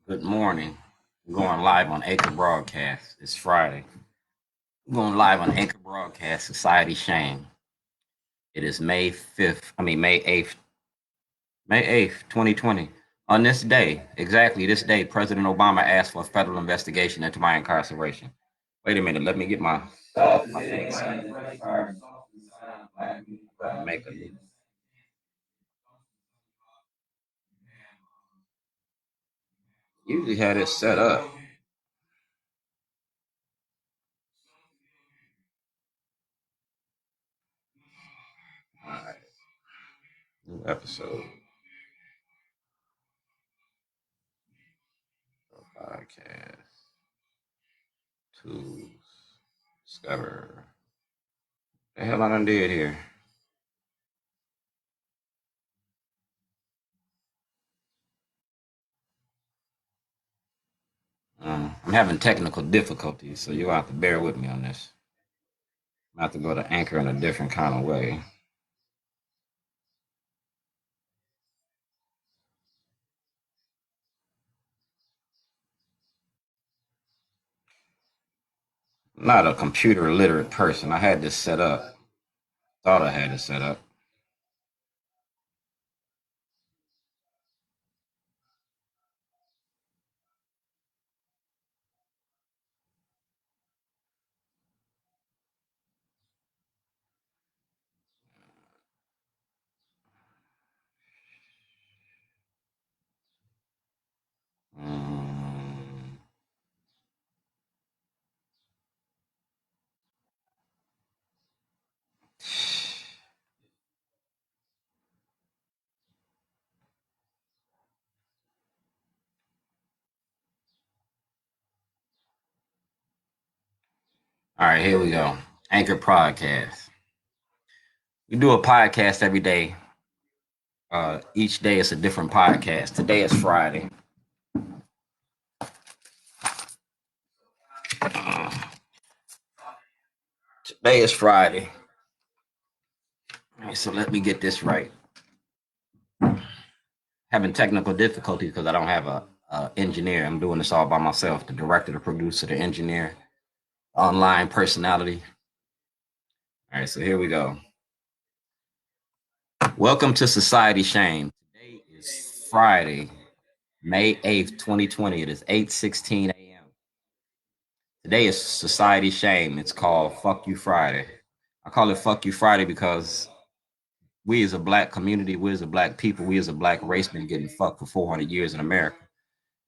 Good morning. We're going live on Anchor Broadcast. It's Friday. We're going live on Anchor Broadcast, Society Shame. It is May 5th, May 8th, May 8th, 2020. On this day, exactly this day, President Obama asked for a federal investigation into my incarceration. Wait a minute, let me get my thing set. Make a Usually had it set up. All right. New episode. Podcast. Tools. Discover. The hell I done did here? I'm having technical difficulties, so you'll have to bear with me on this. I have to go to Anchor in a different kind of way. I'm not a computer literate person. I had this set up. Thought I had it set up. Um, all right, here we go. Anchor Podcast. We do a podcast every day. Each day is a different podcast. Today is Friday. Today is Friday. All right, so let me get this right. Having technical difficulties because I don't have a engineer. I'm doing this all by myself. The director, the producer, the engineer, online personality. All right, so here we go. Welcome to Society Shame. Today is Friday, May 8th, 2020. It is 8:16 a.m. Today is Society Shame. It's called Fuck You Friday. I call it Fuck You Friday because we as a black community, we as a black people, we as a black race been getting fucked for 400 years in America.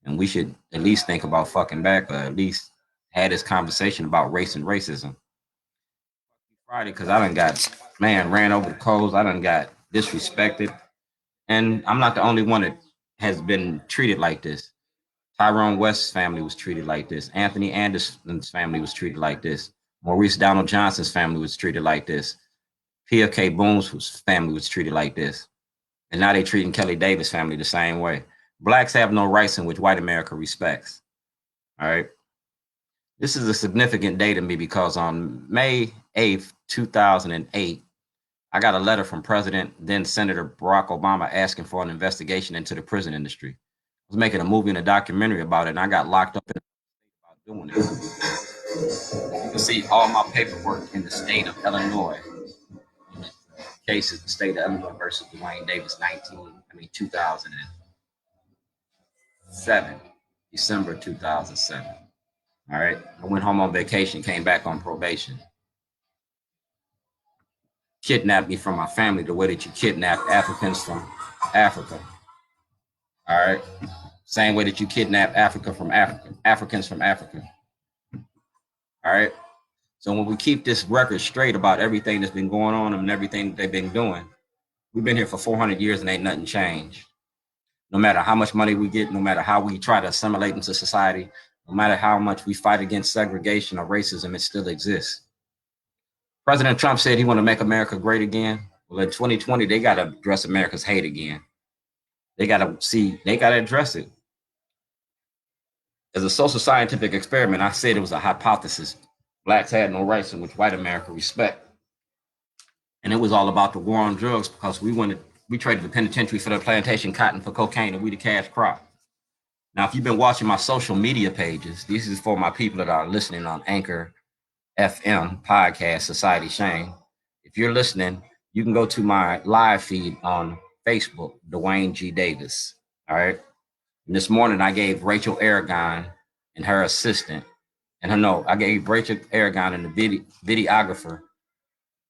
And we should at least think about fucking back, or at least had this conversation about race and racism. Friday, because I done got, ran over the coals. I done got disrespected. And I'm not the only one that has been treated like this. Tyrone West's family was treated like this. Anthony Anderson's family was treated like this. Maurice Donald Johnson's family was treated like this. PFK Boone's family was treated like this. And now they're treating Kelly Davis' family the same way. Blacks have no rights in which white America respects. All right. This is a significant day to me because on May 8th, 2008, I got a letter from President, then Senator Barack Obama, asking for an investigation into the prison industry. I was making a movie and a documentary about it, and I got locked up about doing it. You can see all my paperwork in the state of Illinois. In the case is the state of Illinois versus Dwayne Davis, 2007, December 2007. All right. I went home on vacation, came back on probation. Kidnapped me from my family the way that you kidnap Africans from Africa. All right. Same way that you kidnap Africans from Africa. All right. So when we keep this record straight about everything that's been going on and everything that they've been doing, we've been here for 400 years and ain't nothing changed. No matter how much money we get, no matter how we try to assimilate into society, no matter how much we fight against segregation or racism, it still exists. President Trump said he want to make America great again. Well, in 2020, they got to address America's hate again. They got to address it. As a social scientific experiment, I said it was a hypothesis. Blacks had no rights in which white America respect. And it was all about the war on drugs because we traded the penitentiary for the plantation cotton for cocaine and we the cash crop. Now, if you've been watching my social media pages, this is for my people that are listening on Anchor FM podcast, Society Shame. If you're listening, you can go to my live feed on Facebook, Dwayne G. Davis. All right. And this morning, I gave Rachel Aragon and her assistant, and I gave Rachel Aragon and the videographer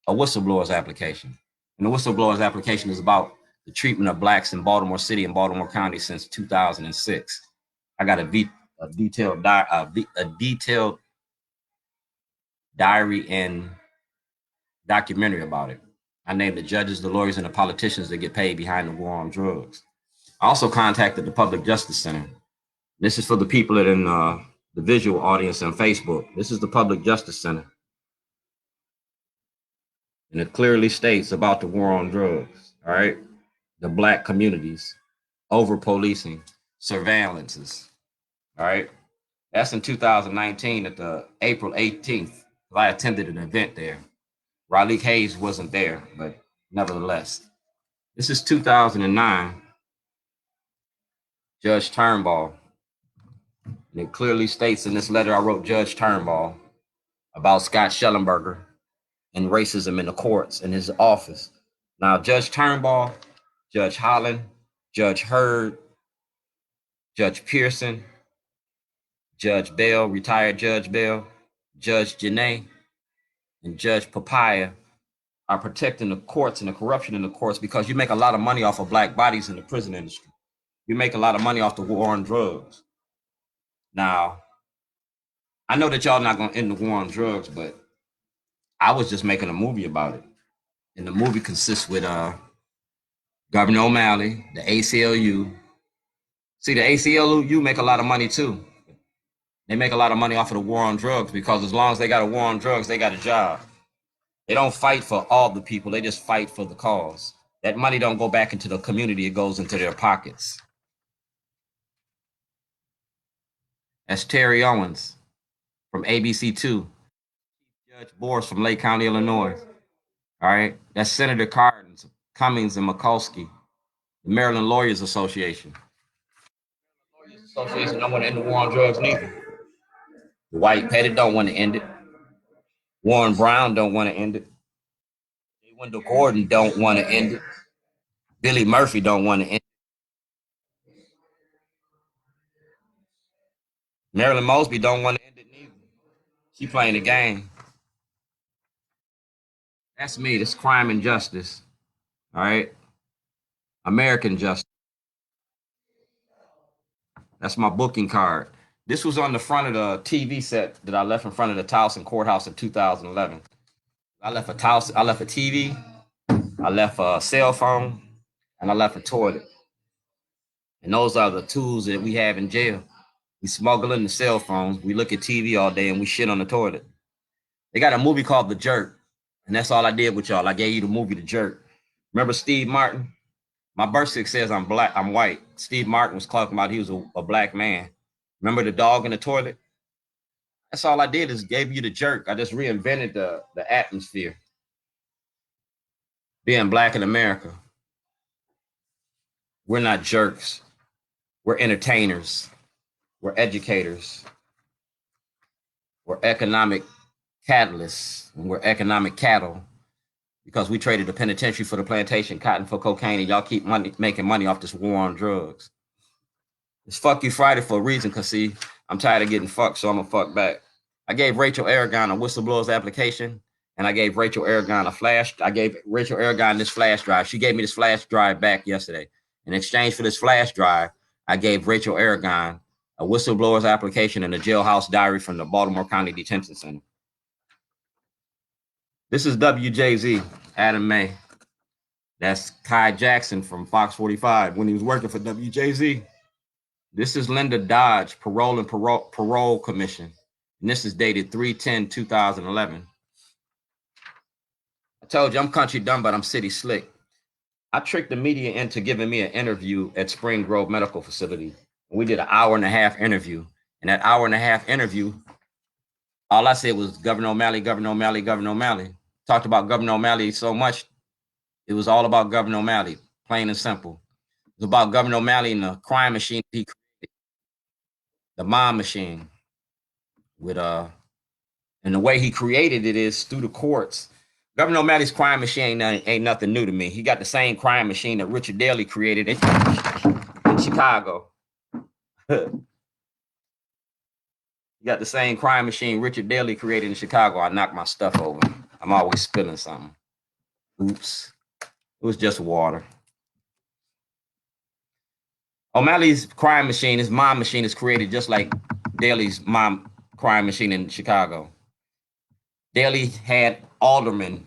a whistleblower's application. And the whistleblower's application is about the treatment of blacks in Baltimore City and Baltimore County since 2006. I got a detailed diary and documentary about it. I named the judges, the lawyers, and the politicians that get paid behind the war on drugs. I also contacted the Public Justice Center. This is for the people that are in the visual audience on Facebook. This is the Public Justice Center. And it clearly states about the war on drugs, all right? The black communities, over policing, surveillances, all right? That's in 2019 at the April 18th. I attended an event there. Raleigh Hayes wasn't there, but nevertheless. This is 2009, Judge Turnbull. And it clearly states in this letter I wrote Judge Turnbull about Scott Shellenberger and racism in the courts in his office. Now, Judge Turnbull, Judge Holland, Judge Hurd, Judge Pearson, Judge Bell, retired Judge Bell, Judge Janae, and Judge Papaya are protecting the courts and the corruption in the courts because you make a lot of money off of black bodies in the prison industry. You make a lot of money off the war on drugs. Now, I know that y'all not going to end the war on drugs, but I was just making a movie about it. And the movie consists with Governor O'Malley, the ACLU. See, the ACLU make a lot of money too. They make a lot of money off of the war on drugs because as long as they got a war on drugs, they got a job. They don't fight for all the people. They just fight for the cause. That money don't go back into the community. It goes into their pockets. That's Terry Owens from ABC2. Judge Boris from Lake County, Illinois. All right. That's Senator Cardin, Cummings, and Mikulski, the Maryland Lawyers Association. The Lawyers Association don't want to end the war on drugs neither. The White Petty don't want to end it. Warren Brown don't want to end it. Wendell Gordon don't want to end it. Billy Murphy don't want to end it. Marilyn Mosby don't want to end it neither. She playing the game. That's me. That's crime and justice. All right. American justice. That's my booking card. This was on the front of the TV set that I left in front of the Towson Courthouse in 2011. I left a TV, I left a cell phone, and I left a toilet. And those are the tools that we have in jail. We smuggle in the cell phones, we look at TV all day, and we shit on the toilet. They got a movie called The Jerk, and that's all I did with y'all. I gave you the movie The Jerk. Remember Steve Martin? My birth certificate says I'm black, I'm white. Steve Martin was talking about he was a black man. Remember the dog in the toilet? That's all I did is gave you The Jerk. I just reinvented the atmosphere. Being black in America. We're not jerks. We're entertainers. We're educators. We're economic catalysts. And we're economic cattle because we traded the penitentiary for the plantation, cotton for cocaine, and y'all keep making money off this war on drugs. It's Fuck You Friday for a reason, because see, I'm tired of getting fucked, so I'm gonna fuck back. I gave Rachel Aragon a whistleblower's application, and I gave Rachel Aragon this flash drive. She gave me this flash drive back yesterday. In exchange for this flash drive, I gave Rachel Aragon a whistleblower's application and a Jailhouse Diary from the Baltimore County Detention Center. This is WJZ, Adam May. That's Kai Jackson from Fox 45 when he was working for WJZ. This is Linda Dodge, Parole and Parole Commission. And this is dated 3/10/2011. I told you I'm country dumb, but I'm city slick. I tricked the media into giving me an interview at Spring Grove Medical Facility. We did an hour-and-a-half interview. And that hour-and-a-half interview, all I said was Governor O'Malley, Governor O'Malley, Governor O'Malley. Talked about Governor O'Malley so much, it was all about Governor O'Malley, plain and simple. It was about Governor O'Malley and the crime machine he created. the mob machine with and the way he created it is through the courts. Governor O'Malley's crime machine ain't nothing new to me. He got the same crime machine that Richard Daley created in Chicago. You got the same crime machine Richard Daley created in Chicago. I knock my stuff over. I'm always spilling something. Oops. It was just water. O'Malley's crime machine, his mob machine, is created just like Daley's mob crime machine in Chicago. Daley had aldermen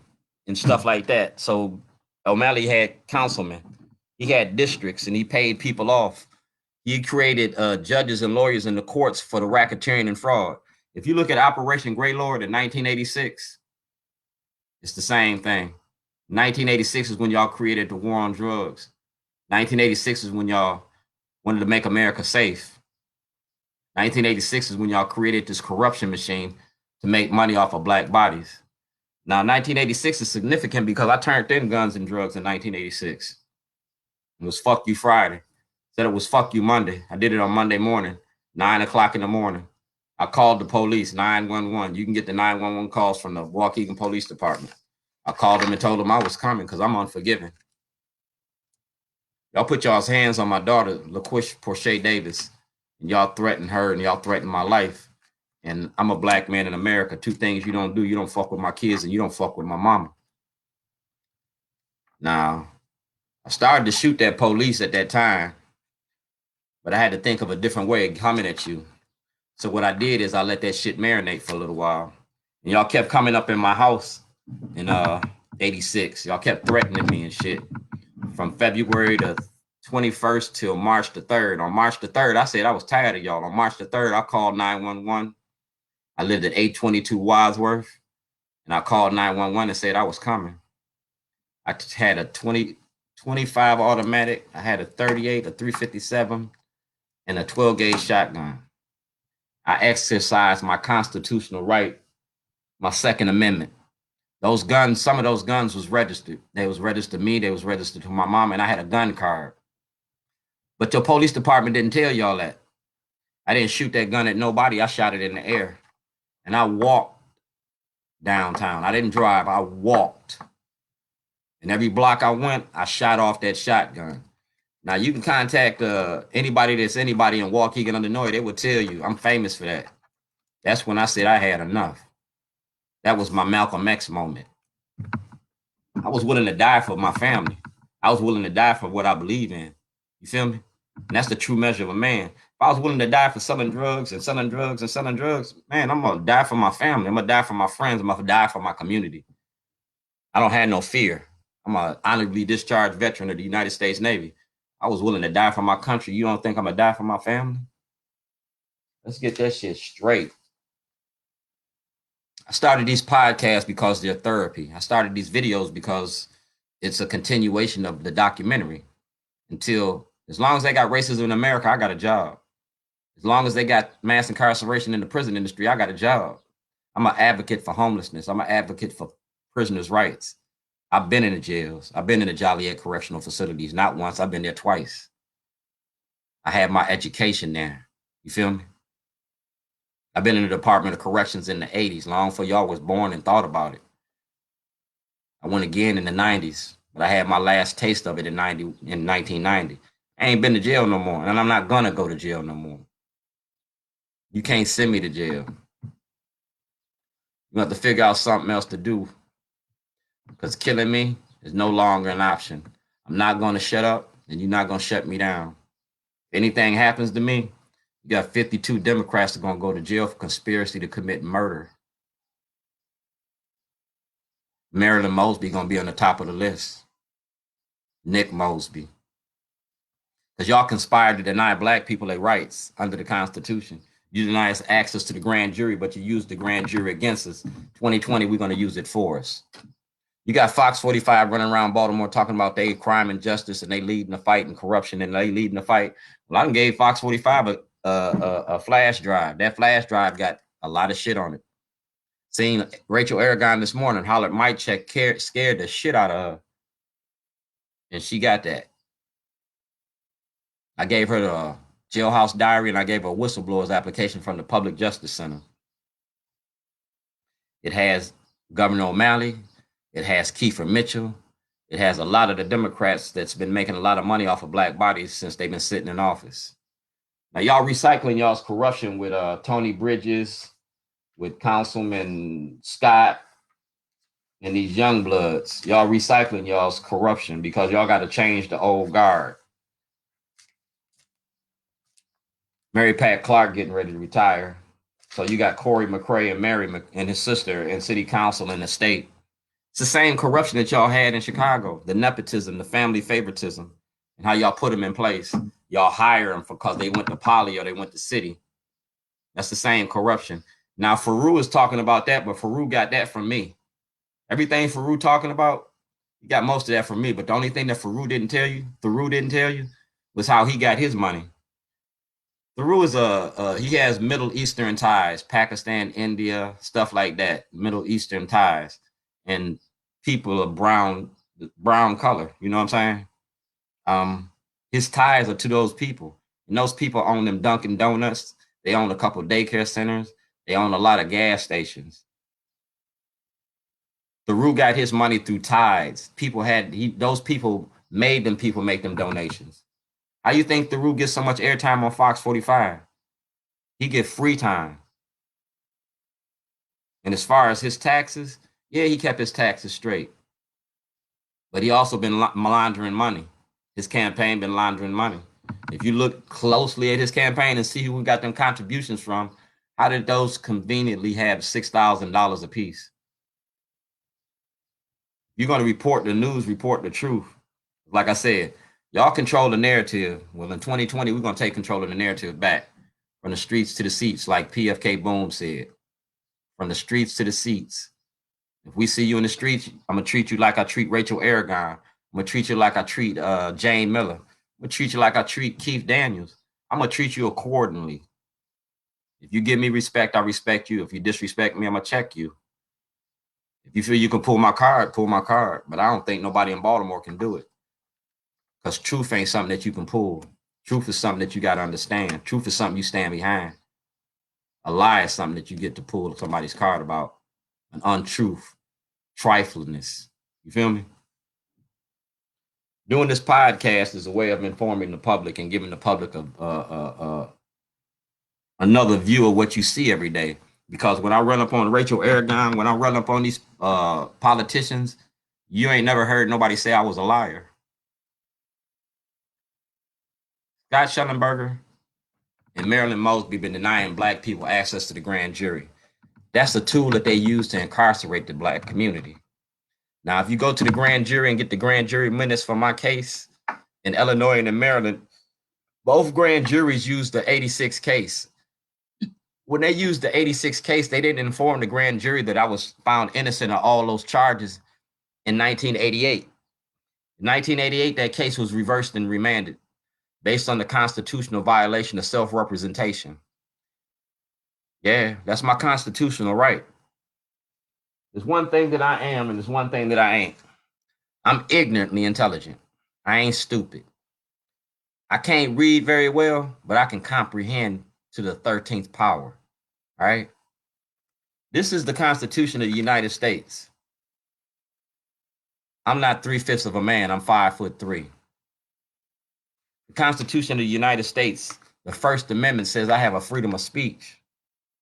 and stuff like that. So O'Malley had councilmen. He had districts and he paid people off. He created judges and lawyers in the courts for the racketeering and fraud. If you look at Operation Grey Lord in 1986, it's the same thing. 1986 is when y'all created the war on drugs. 1986 is when y'all wanted to make America safe. 1986 is when y'all created this corruption machine to make money off of black bodies. Now, 1986 is significant because I turned in guns and drugs in 1986. It was fuck you Friday. Said it was fuck you Monday. I did it on Monday morning, 9 o'clock in the morning. I called the police, 911. You can get the 911 calls from the Waukegan Police Department. I called them and told them I was coming because I'm unforgiving. Y'all put y'all's hands on my daughter, LaQuish Porche Davis, and y'all threatened her and y'all threatened my life. And I'm a black man in America. Two things you don't do. You don't fuck with my kids and you don't fuck with my mama. Now, I started to shoot that police at that time, but I had to think of a different way of coming at you. So what I did is I let that shit marinate for a little while. And y'all kept coming up in my house in 86. Y'all kept threatening me and shit. From February the 21st till March the 3rd. On March the 3rd, I said I was tired of y'all. On March the 3rd, I called 911. I lived at 822 Wadsworth, and I called 911 and said I was coming. I had a 25 automatic. I had a 38, a 357, and a 12-gauge shotgun. I exercised my constitutional right, my Second Amendment. Those guns, some of those guns was registered. They was registered to me. They was registered to my mom, and I had a gun card. But your police department didn't tell y'all that. I didn't shoot that gun at nobody. I shot it in the air. And I walked downtown. I didn't drive. I walked. And every block I went, I shot off that shotgun. Now, you can contact anybody that's anybody in Waukegan, Illinois. They will tell you I'm famous for that. That's when I said I had enough. That was my Malcolm X moment. I was willing to die for my family. I was willing to die for what I believe in. You feel me? And that's the true measure of a man. If I was willing to die for selling drugs and selling drugs and selling drugs, man, I'm going to die for my family. I'm going to die for my friends. I'm going to die for my community. I don't have no fear. I'm an honorably discharged veteran of the United States Navy. I was willing to die for my country. You don't think I'm going to die for my family? Let's get that shit straight. I started these podcasts because they're therapy. I started these videos because it's a continuation of the documentary. As long as they got racism in America, I got a job. As long as they got mass incarceration in the prison industry, I got a job. I'm an advocate for homelessness. I'm an advocate for prisoners' rights. I've been in the jails. I've been in the Joliet correctional facilities. Not once. I've been there twice. I had my education there. You feel me? I've been in the Department of Corrections in the 80s, long before y'all was born and thought about it. I went again in the 90s, but I had my last taste of it in 1990. I ain't been to jail no more, and I'm not going to go to jail no more. You can't send me to jail. You have to figure out something else to do, because killing me is no longer an option. I'm not going to shut up, and you're not going to shut me down. If anything happens to me, you got 52 Democrats that are going to go to jail for conspiracy to commit murder. Marilyn Mosby going to be on the top of the list. Nick Mosby. Because y'all conspired to deny black people their rights under the Constitution. You deny us access to the grand jury, but you use the grand jury against us. 2020, we're going to use it for us. You got Fox 45 running around Baltimore talking about they crime and justice and they leading the fight and corruption and they leading the fight. Well, I done gave Fox 45 a flash drive. That flash drive got a lot of shit on it. Seen Rachel Aragon this morning hollered Mike Check scared the shit out of her. And she got that. I gave her Jailhouse Diary, and I gave a whistleblower's application from the Public Justice Center. It has Governor O'Malley. It has Kiefer Mitchell. It has a lot of the Democrats that's been making a lot of money off of black bodies since they've been sitting in office. Now, y'all recycling y'all's corruption with Tony Bridges, with Councilman Scott, and these young bloods. Y'all recycling y'all's corruption because y'all got to change the old guard. Mary Pat Clark getting ready to retire. So you got Corey McCray and Mary and his sister in city council in the state. It's the same corruption that y'all had in Chicago, the nepotism, the family favoritism, and how y'all put them in place. Y'all hire them because they went to Poly or they went to city. That's the same corruption. Now, Farouk is talking about that, but Farouk got that from me. Everything Farouk talking about, he got most of that from me. But the only thing that Farouk didn't tell you, was how he got his money. Farouk is he has Middle Eastern ties, Pakistan, India, stuff like that, Middle Eastern ties, and people of brown color. You know what I'm saying? His ties are to those people, and those people own them Dunkin' Donuts. They own a couple daycare centers. They own a lot of gas stations. Farouk got his money through ties. Those people made them people make them donations. How you think Farouk gets so much airtime on Fox 45? He get free time. And as far as his taxes, yeah, he kept his taxes straight. But he also been laundering money. His campaign been laundering money. If you look closely at his campaign and see who we got them contributions from, how did those conveniently have $6,000 a piece? You're going to report the news, report the truth. Like I said, y'all control the narrative. Well, in 2020, we're going to take control of the narrative back from the streets to the seats, like PFK Boom said. From the streets to the seats. If we see you in the streets, I'm going to treat you like I treat Rachel Aragon. I'm going to treat you like I treat Jane Miller. I'm going to treat you like I treat Keith Daniels. I'm going to treat you accordingly. If you give me respect, I respect you. If you disrespect me, I'm going to check you. If you feel you can pull my card, pull my card. But I don't think nobody in Baltimore can do it. Because truth ain't something that you can pull. Truth is something that you got to understand. Truth is something you stand behind. A lie is something that you get to pull somebody's card about. An untruth, triflingness. You feel me? Doing this podcast is a way of informing the public and giving the public another view of what you see every day. Because when I run up on Rachel Aragon, when I run up on these politicians, you ain't never heard nobody say I was a liar. Scott Shellenberger and Marilyn Mosby been denying black people access to the grand jury. That's a tool that they use to incarcerate the black community. Now, if you go to the grand jury and get the grand jury minutes for my case in Illinois and in Maryland, both grand juries used the 86 case. When they used the 86 case, they didn't inform the grand jury that I was found innocent of all those charges in 1988. In 1988, that case was reversed and remanded based on the constitutional violation of self-representation. Yeah, that's my constitutional right. There's one thing that I am, and there's one thing that I ain't. I'm ignorantly intelligent. I ain't stupid. I can't read very well, but I can comprehend to the 13th power. All right. This is the Constitution of the United States. I'm not 3/5 of a man. I'm 5'3". The Constitution of the United States, the First Amendment says I have a freedom of speech,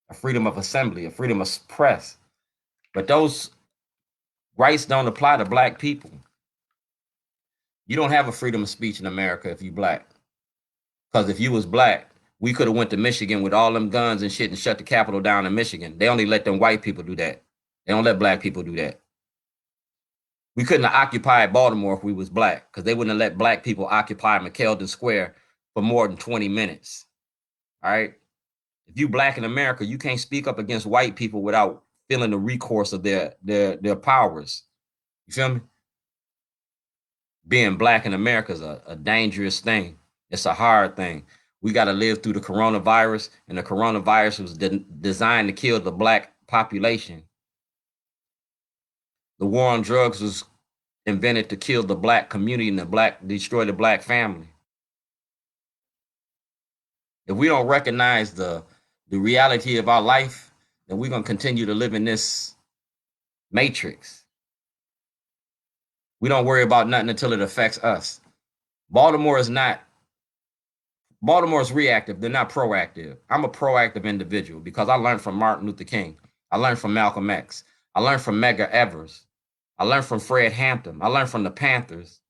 a freedom of assembly, a freedom of press. But those rights don't apply to black people. You don't have a freedom of speech in America if you black. Because if you was black, we could have went to Michigan with all them guns and shit and shut the Capitol down in Michigan. They only let them white people do that. They don't let black people do that. We couldn't have occupied Baltimore if we was black, because they wouldn't have let black people occupy McKeldin Square for more than 20 minutes. All right. If you black in America, you can't speak up against white people without feeling the recourse of their powers. You feel me? Being black in America is a dangerous thing. It's a hard thing. We got to live through the coronavirus, and the coronavirus was designed to kill the black population. The war on drugs was invented to kill the black community and destroy the black family. If we don't recognize the reality of our life, then we're going to continue to live in this matrix. We don't worry about nothing until it affects us. Baltimore is reactive. They're not proactive. I'm a proactive individual because I learned from Martin Luther King. I learned from Malcolm X. I learned from Medgar Evers. I learned from Fred Hampton. I learned from the Panthers.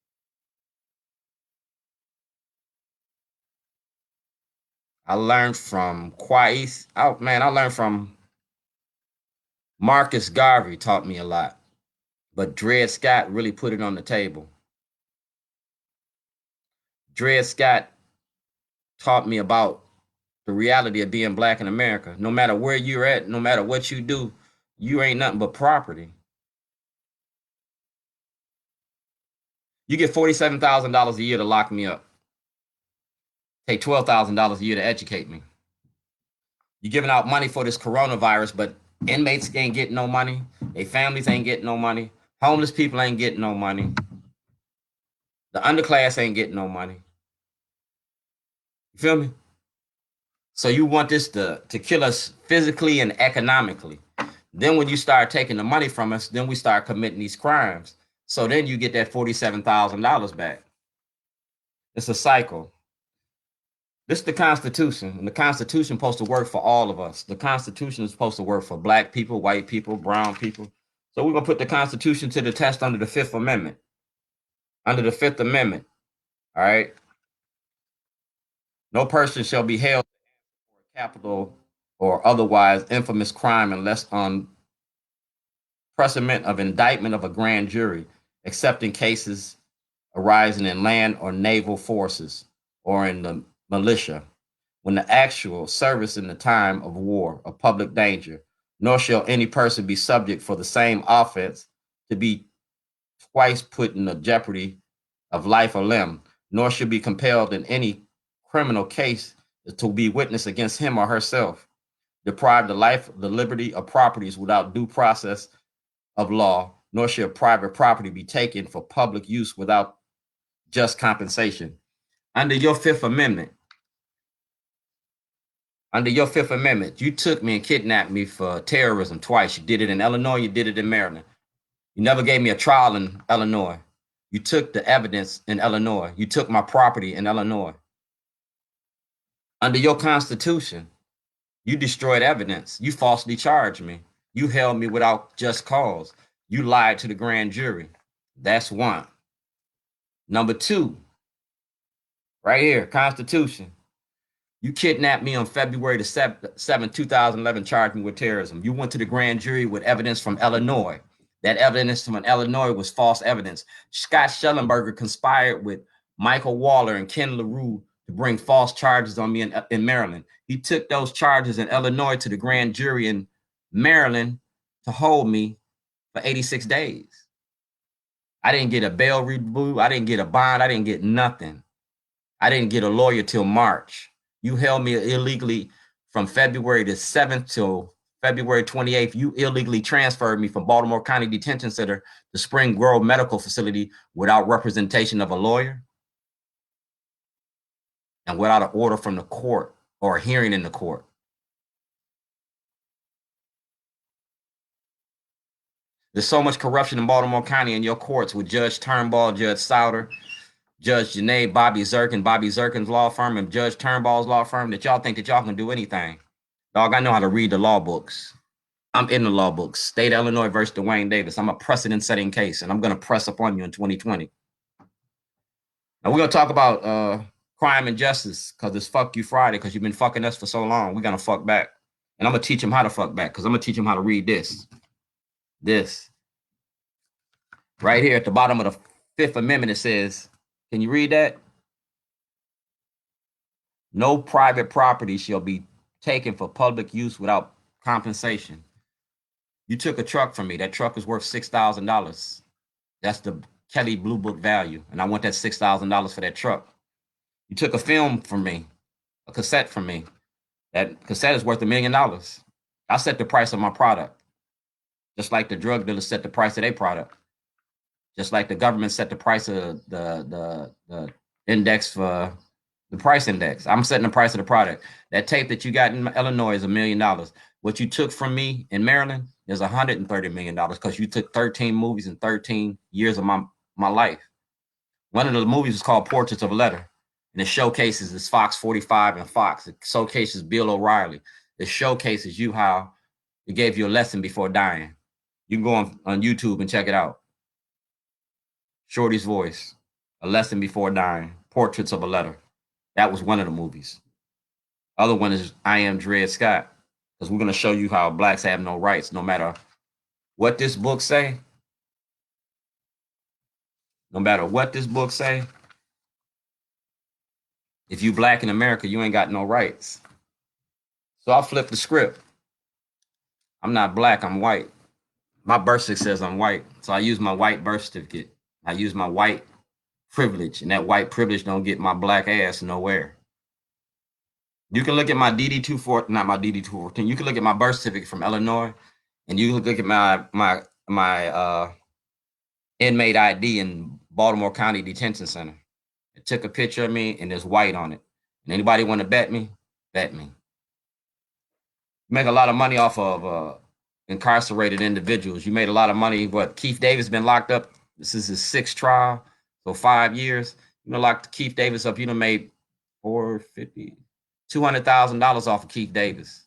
I learned from Quais. I learned from Marcus Garvey, taught me a lot. But Dred Scott really put it on the table. Dred Scott taught me about the reality of being black in America. No matter where you're at, no matter what you do, you ain't nothing but property. You get $47,000 a year to lock me up. Take $12,000 a year to educate me. You're giving out money for this coronavirus, but inmates ain't getting no money. Their families ain't getting no money. Homeless people ain't getting no money. The underclass ain't getting no money. You feel me? So you want this to kill us physically and economically. Then when you start taking the money from us, then we start committing these crimes. So then you get that $47,000 back. It's a cycle. This is the Constitution, and the Constitution is supposed to work for all of us. The Constitution is supposed to work for black people, white people, brown people. So we're going to put the Constitution to the test under the Fifth Amendment. Under the Fifth Amendment, all right? No person shall be held for a capital or otherwise infamous crime unless on precedent of indictment of a grand jury, except in cases arising in land or naval forces or in the militia, when the actual service in the time of war or public danger, nor shall any person be subject for the same offense to be twice put in the jeopardy of life or limb, nor should be compelled in any criminal case to be witness against him or herself, deprived of life, the liberty, or properties without due process of law, nor shall private property be taken for public use without just compensation. Under your Fifth Amendment, you took me and kidnapped me for terrorism twice. You did it in Illinois, you did it in Maryland. You never gave me a trial in Illinois. You took the evidence in Illinois. You took my property in Illinois. Under your Constitution, you destroyed evidence. You falsely charged me. You held me without just cause. You lied to the grand jury. That's one. Number two, right here, Constitution. You kidnapped me on February the 7th, 2011, charged me with terrorism. You went to the grand jury with evidence from Illinois. That evidence from Illinois was false evidence. Scott Shellenberger conspired with Michael Waller and Ken LaRue to bring false charges on me in Maryland. He took those charges in Illinois to the grand jury in Maryland to hold me for 86 days. I didn't get a bail review. I didn't get a bond. I didn't get nothing. I didn't get a lawyer till March. You held me illegally from February the 7th till February 28th. You illegally transferred me from Baltimore County Detention Center to Spring Grove Medical Facility without representation of a lawyer and without an order from the court or a hearing in the court. There's so much corruption in Baltimore County in your courts with Judge Turnbull, Judge Souter, Judge Janae, Bobby Zirkin's law firm, and Judge Turnbull's law firm that y'all think that y'all can do anything. Dog, I know how to read the law books. I'm in the law books. State of Illinois versus Dwayne Davis. I'm a precedent-setting case, and I'm going to press upon you in 2020. Now, we're going to talk about crime and justice because it's Fuck You Friday because you've been fucking us for so long. We're going to fuck back. And I'm going to teach them how to fuck back because I'm going to teach them how to read this. This. Right here at the bottom of the Fifth Amendment, it says, can you read that? No private property shall be taken for public use without compensation. You took a truck from me. That truck is worth $6,000. That's the Kelly Blue Book value. And I want that $6,000 for that truck. You took a film from me, a cassette from me. That cassette is worth $1 million. I set the price of my product. Just like the drug dealers set the price of their product. Just like the government set the price of the index for The price index. I'm setting the price of the product. That tape that you got in Illinois is $1 million. What you took from me in Maryland is $130 million because you took 13 movies and 13 years of my life. One of the movies is called Portraits of a Letter, and it showcases this Fox 45 and Fox. It showcases Bill O'Reilly. It showcases you how it gave you a lesson before dying. You can go on YouTube and check it out. Shorty's Voice, A Lesson Before Dying, Portraits of a Letter. That was one of the movies. Other one is I Am Dred Scott, because we're going to show you how blacks have no rights, no matter what this book say. No matter what this book say, if you black in America, you ain't got no rights. So I flipped the script. I'm not black, I'm white. My birth certificate says I'm white, so I use my white birth certificate. I use my white privilege, and that white privilege don't get my black ass nowhere. You can look at my DD-214, not my DD-214. You can look at my birth certificate from Illinois, and you can look at my inmate ID in Baltimore County Detention Center. It took a picture of me, and there's white on it. And anybody want to bet me? Bet me. Make a lot of money off of incarcerated individuals. You made a lot of money. What, Keith Davis been locked up? This is his 6th trial, so 5 years. You know, locked Keith Davis up. You know, made $200,000 off of Keith Davis.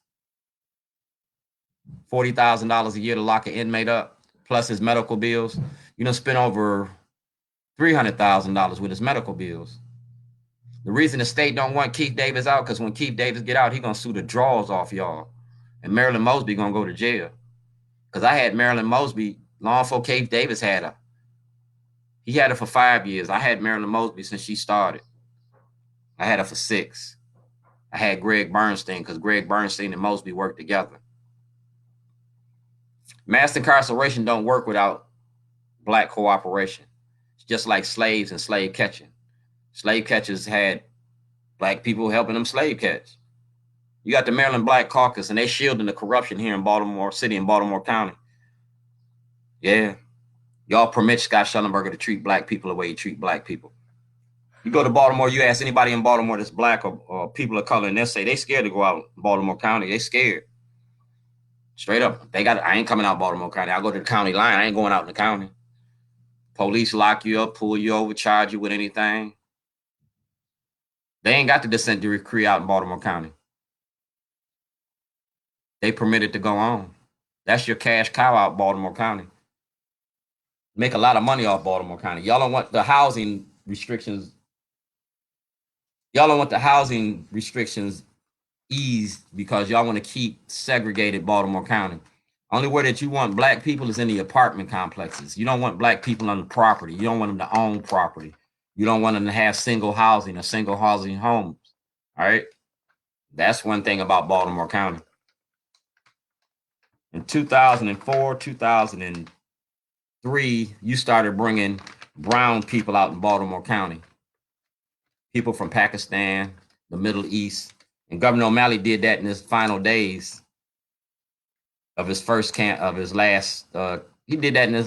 $40,000 a year to lock an inmate up, plus his medical bills. You know, spent over $300,000 with his medical bills. The reason the state don't want Keith Davis out, because when Keith Davis get out, he gonna sue the drawers off y'all. And Marilyn Mosby gonna go to jail. Because I had Marilyn Mosby long before Keith Davis had her. He had her for 5 years. I had Marilyn Mosby since she started. I had her for 6. I had Greg Bernstein because Greg Bernstein and Mosby worked together. Mass incarceration don't work without black cooperation. It's just like slaves and slave catching. Slave catchers had black people helping them slave catch. You got the Maryland Black Caucus, and they shielding the corruption here in Baltimore City and Baltimore County. Yeah. Y'all permit Scott Shellenberger to treat black people the way he treat black people. You go to Baltimore, you ask anybody in Baltimore that's black or people of color, and they'll say they scared to go out in Baltimore County. They scared. Straight up. I ain't coming out Baltimore County. I go to the county line. I ain't going out in the county. Police lock you up, pull you over, charge you with anything. They ain't got the dissent decree out in Baltimore County. They permitted to go on. That's your cash cow out Baltimore County. Make a lot of money off Baltimore County. Y'all don't want the housing restrictions. Y'all don't want the housing restrictions eased because y'all want to keep segregated Baltimore County. Only way that you want black people is in the apartment complexes. You don't want black people on the property. You don't want them to own property. You don't want them to have single housing or single housing homes. All right. That's one thing about Baltimore County. In 2004, 2003, you started bringing brown people out in Baltimore County. People from Pakistan, the Middle East. And Governor O'Malley did that in his final days of his first he did that in his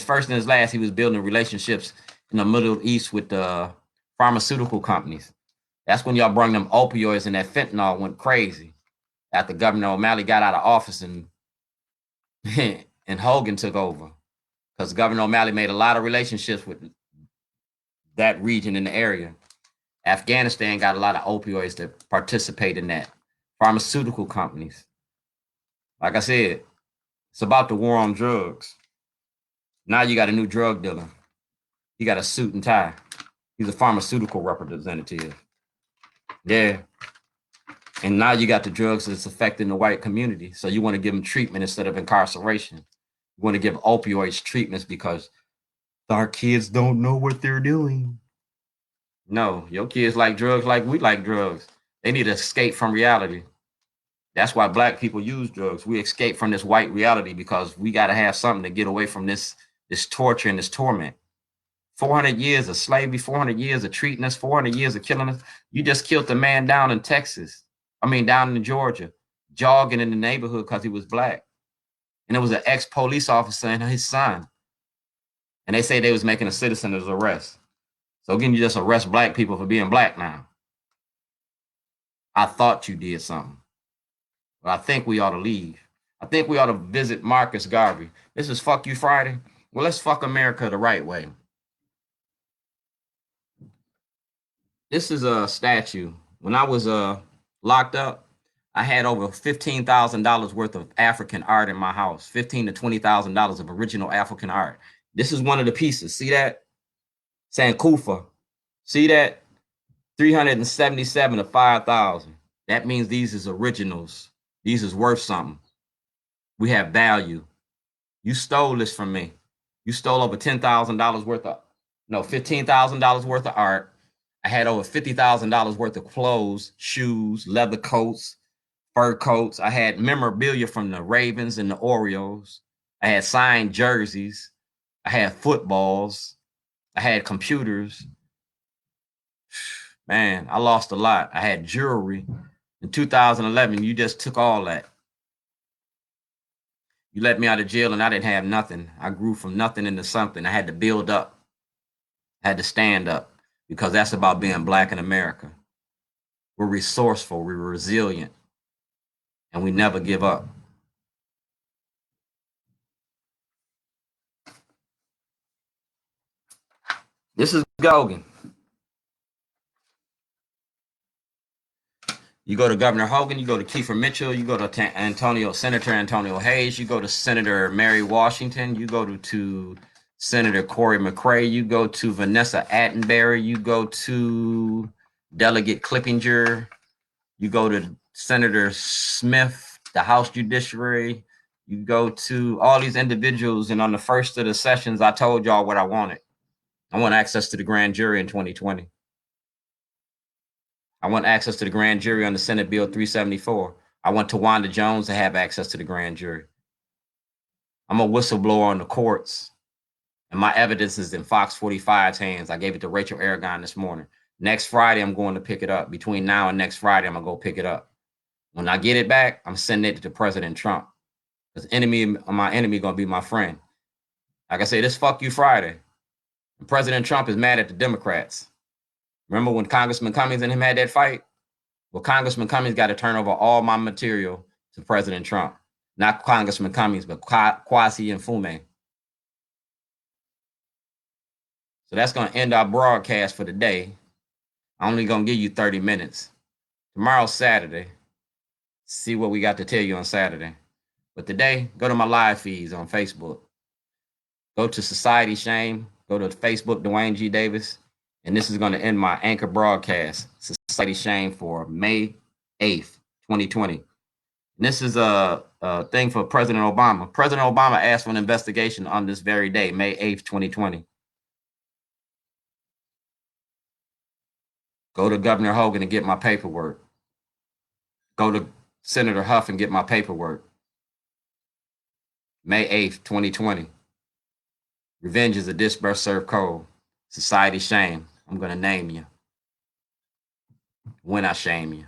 first and his last, he was building relationships in the Middle East with the pharmaceutical companies. That's when y'all brought them opioids and that fentanyl went crazy after Governor O'Malley got out of office and Hogan took over, because Governor O'Malley made a lot of relationships with that region in the area. Afghanistan got a lot of opioids that participate in that. Pharmaceutical companies. Like I said, it's about the war on drugs. Now you got a new drug dealer. He got a suit and tie. He's a pharmaceutical representative. Yeah. And now you got the drugs that's affecting the white community. So you want to give them treatment instead of incarceration. You want to give opioids treatments because our kids don't know what they're doing. No, your kids like drugs like we like drugs. They need to escape from reality. That's why black people use drugs. We escape from this white reality because we got to have something to get away from this torture and this torment. 400 years of slavery, 400 years of treating us, 400 years of killing us. You just killed a man down in Texas. Down in Georgia, jogging in the neighborhood because he was black. And it was an ex-police officer and his son. And they say they was making a citizen's arrest. So again, you just arrest black people for being black now. I thought you did something. But I think we ought to leave. I think we ought to visit Marcus Garvey. This is Fuck You Friday. Well, let's fuck America the right way. This is a statue. When I was locked up, I had over $15,000 worth of African art in my house. $15,000 to $20,000 of original African art. This is one of the pieces. See that? Sankofa. See that? 377 to 5,000. That means these is originals. These is worth something. We have value. You stole this from me. You stole over $10,000 worth of, no, $15,000 worth of art. I had over $50,000 worth of clothes, shoes, leather coats, fur coats. I had memorabilia from the Ravens and the Orioles. I had signed jerseys. I had footballs. I had computers. Man, I lost a lot. I had jewelry. In 2011, you just took all that. You let me out of jail and I didn't have nothing. I grew from nothing into something. I had to build up. I had to stand up because that's about being Black in America. We're resourceful, we're resilient, and we never give up. This is Hogan. You go to Governor Hogan, you go to Kiefer Mitchell, you go to Senator Antonio Hayes, you go to Senator Mary Washington, you go to Senator Corey McCray, you go to Vanessa Attenberry, you go to Delegate Clippinger, you go to Senator Smith, the House Judiciary, you go to all these individuals, and on the first of the sessions, I told y'all what I wanted. I want access to the grand jury in 2020. I want access to the grand jury under Senate Bill 374. I want Tawanda Jones to have access to the grand jury. I'm a whistleblower on the courts, and my evidence is in Fox 45's hands. I gave it to Rachel Aragon this morning. Next Friday, I'm going to pick it up. Between now and next Friday, I'm going to go pick it up. When I get it back, I'm sending it to President Trump. Because my enemy going to be my friend. Like I say, this Fuck You Friday. And President Trump is mad at the Democrats. Remember when Congressman Cummings and him had that fight? Well, Congressman Cummings got to turn over all my material to President Trump. Not Congressman Cummings, but Kwasi and Fume. So that's going to end our broadcast for the day. I'm only going to give you 30 minutes. Tomorrow's Saturday. See what we got to tell you on Saturday. But today, go to my live feeds on Facebook. Go to Society Shame. Go to Facebook, Dwayne G. Davis. And this is going to end my anchor broadcast, Society Shame, for May 8th, 2020. And this is a thing for President Obama. President Obama asked for an investigation on this very day, May 8th, 2020. Go to Governor Hogan and get my paperwork. Go to Senator Huff and get my paperwork. May 8th, 2020. Revenge is a dish best served cold. Society Shame. I'm going to name you when I shame you.